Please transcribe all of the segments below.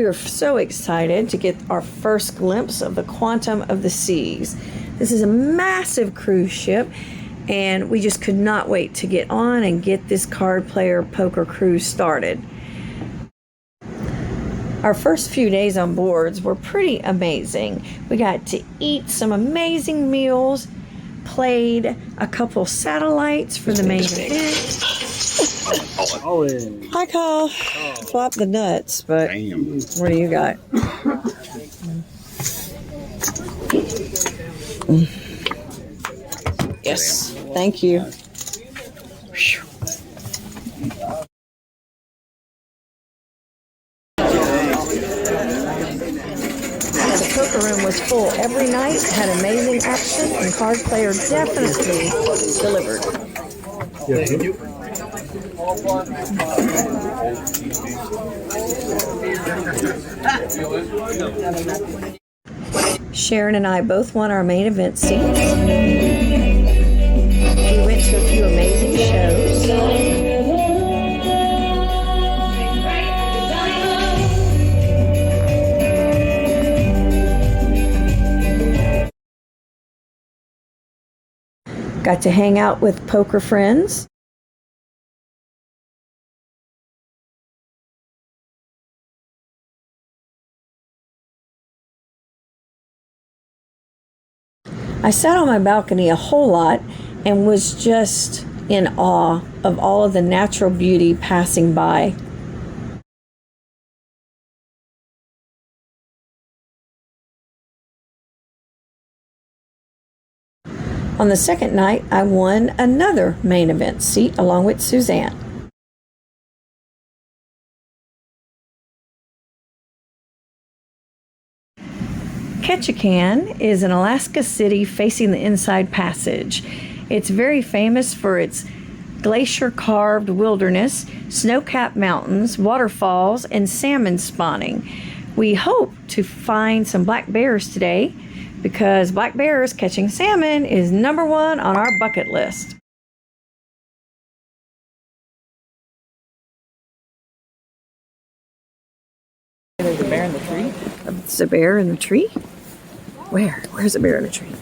were so excited to get our first glimpse of the Quantum of the Seas. This is a massive cruise ship, and we just could not wait to get on and get this card player poker cruise started. Our first few days on boards were pretty amazing. We got to eat some amazing meals, played a couple satellites for the main event. Hi, Kyle. Flop the nuts, but damn. What do you got? Yes, thank you. The poker room was full every night, had amazing action, and card player definitely delivered. Thank you. Sharon and I both won our main event seats. We went to a few amazing shows. Got to hang out with poker friends. I sat on my balcony a whole lot and was just in awe of all of the natural beauty passing by. On the second night, I won another main event seat along with Suzanne. Ketchikan is an Alaska city facing the Inside Passage. It's very famous for its glacier-carved wilderness, snow-capped mountains, waterfalls, and salmon spawning. We hope to find some black bears today because black bears catching salmon is #1 on our bucket list. There's a bear in the tree. It's a bear in the tree? Where? Where's a bear in the tree?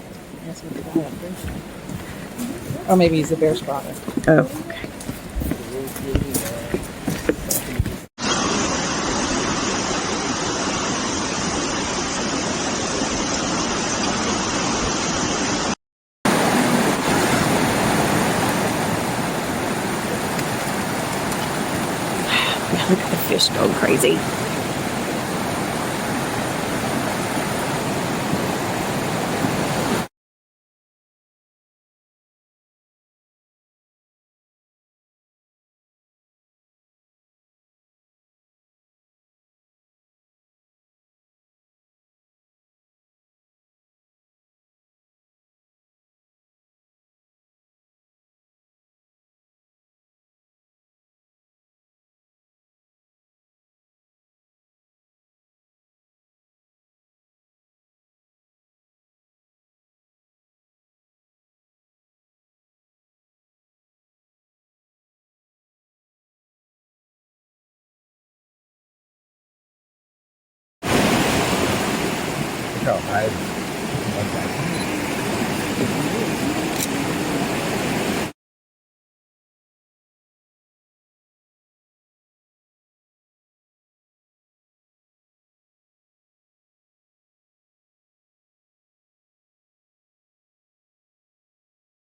Or maybe he's a bear spotter. Oh, okay. Look at the fish go crazy.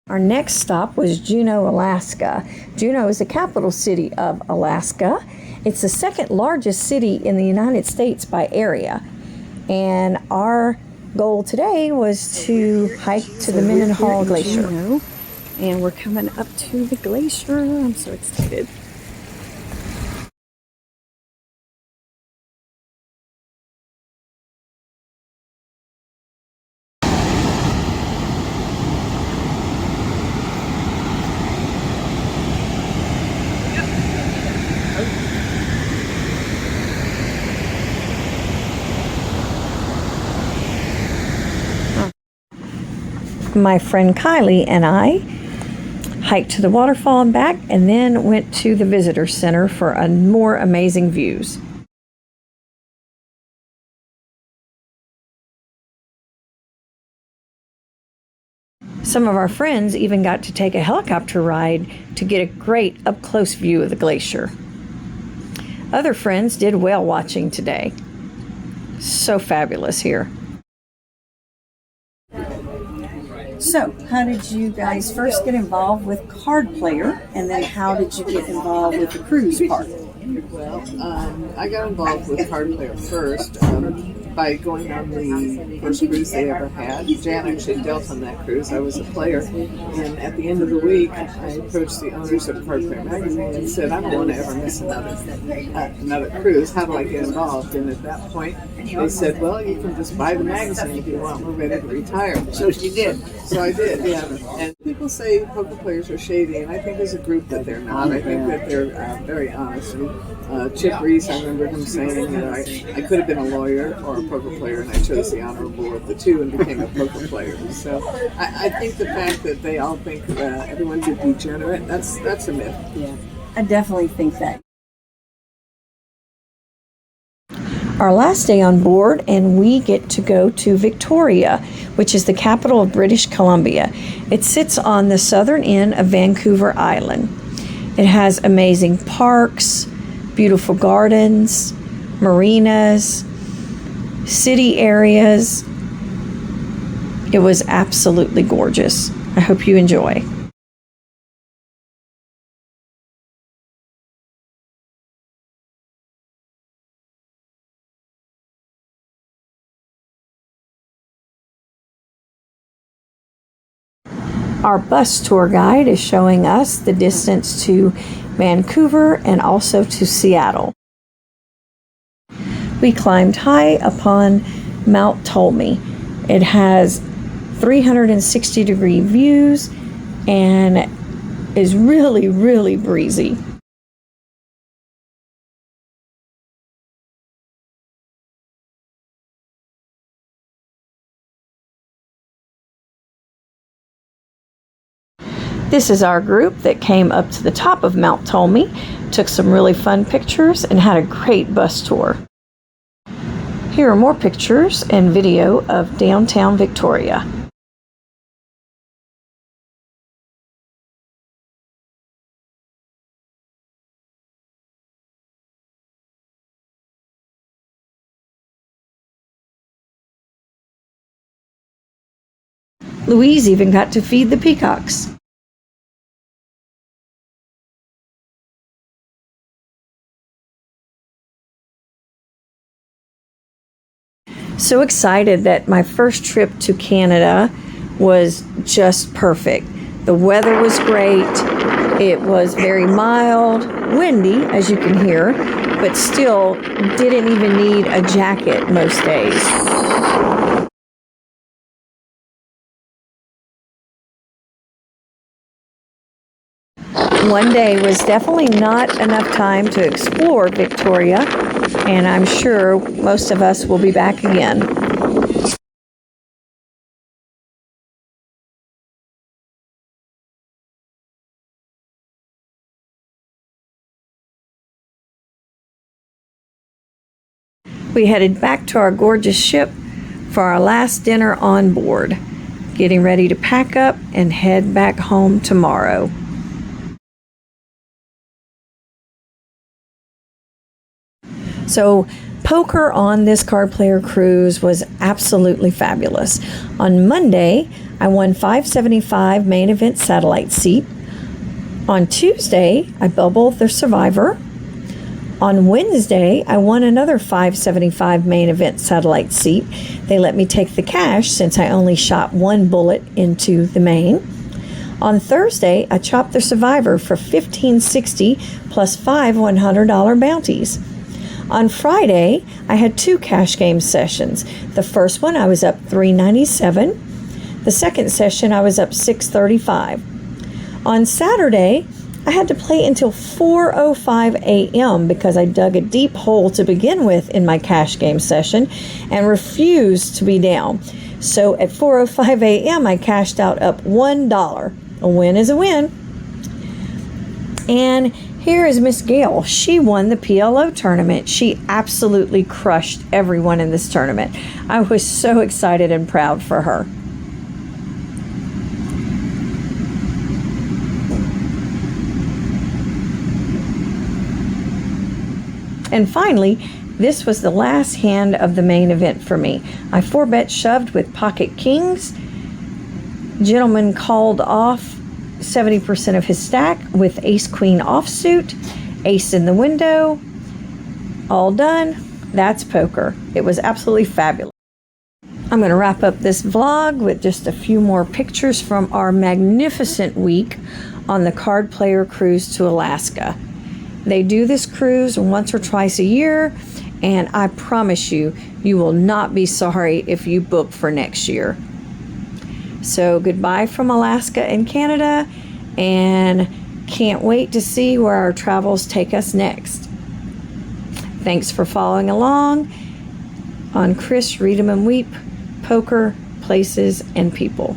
Our next stop was Juneau, Alaska. Juneau is the capital city of Alaska. It's the second largest city in the United States by area. And our goal today was to hike to the Mendenhall Glacier. Juneau, and we're coming up to the glacier. I'm so excited. My friend Kylie and I hiked to the waterfall and back, and then went to the visitor center for more amazing views. Some of our friends even got to take a helicopter ride to get a great up-close view of the glacier. Other friends did whale watching today. So fabulous here. So, how did you guys first get involved with Card Player, and then how did you get involved with the cruise part? Well, I got involved with Card Player first by going on the first cruise they ever had. Jan actually dealt on that cruise. I was a player. And at the end of the week, I approached the owners of Card Player magazine and said, I don't want to ever miss another cruise. How do I get involved? And at that point, they said, well, you can just buy the magazine if you want. We're ready to retire. So she did. So I did, yeah. And people say poker players are shady, and I think as a group that they're not. I think that they're very honest. And Chip Reese, I remember him saying, I could have been a lawyer or a poker player, and I chose the honorable of the two and became a poker player. So I think the fact that they all think everyone's a degenerate, that's a myth. Yeah, I definitely think that. Our last day on board, and we get to go to Victoria, which is the capital of British Columbia. It sits on the southern end of Vancouver Island. It has amazing parks, beautiful gardens, marinas, city areas. It was absolutely gorgeous. I hope you enjoy. Our bus tour guide is showing us the distance to Vancouver and also to Seattle. We climbed high upon Mount Ptolemy. It has 360-degree views and is really, really breezy. This is our group that came up to the top of Mount Ptolemy, took some really fun pictures, and had a great bus tour. Here are more pictures and video of downtown Victoria. Louise even got to feed the peacocks. So excited that my first trip to Canada was just perfect. The weather was great. It was very mild, windy, as you can hear, but still didn't even need a jacket most days. One day was definitely not enough time to explore Victoria, and I'm sure most of us will be back again. We headed back to our gorgeous ship for our last dinner on board, getting ready to pack up and head back home tomorrow. So poker on this Card Player cruise was absolutely fabulous. On Monday, I won $575 main event satellite seat. On Tuesday, I bubbled the Survivor. On Wednesday, I won another $575 main event satellite seat. They let me take the cash since I only shot one bullet into the main. On Thursday, I chopped the Survivor for $15.60 plus 5 $100 bounties. On Friday, I had 2 cash game sessions. The first one, I was up $397. The second session, I was up $635. On Saturday, I had to play until 4:05 a.m. because I dug a deep hole to begin with in my cash game session and refused to be down. So at 4:05 a.m., I cashed out up $1. A win is a win. And here is Miss Gail. She won the PLO tournament. She absolutely crushed everyone in this tournament. I was so excited and proud for her. And finally, this was the last hand of the main event for me. I 4-bet shoved with pocket kings. Gentleman called off 70% of his stack with ace-queen offsuit, ace in the window. All done. That's poker. It was absolutely fabulous. I'm going to wrap up this vlog with just a few more pictures from our magnificent week on the Card Player Cruise to Alaska. They do this cruise once or twice a year, and I promise you, you will not be sorry if you book for next year. So goodbye from Alaska and Canada, and can't wait to see where our travels take us next. Thanks for following along on Chris Read 'em and Weep, Poker, Places, and People.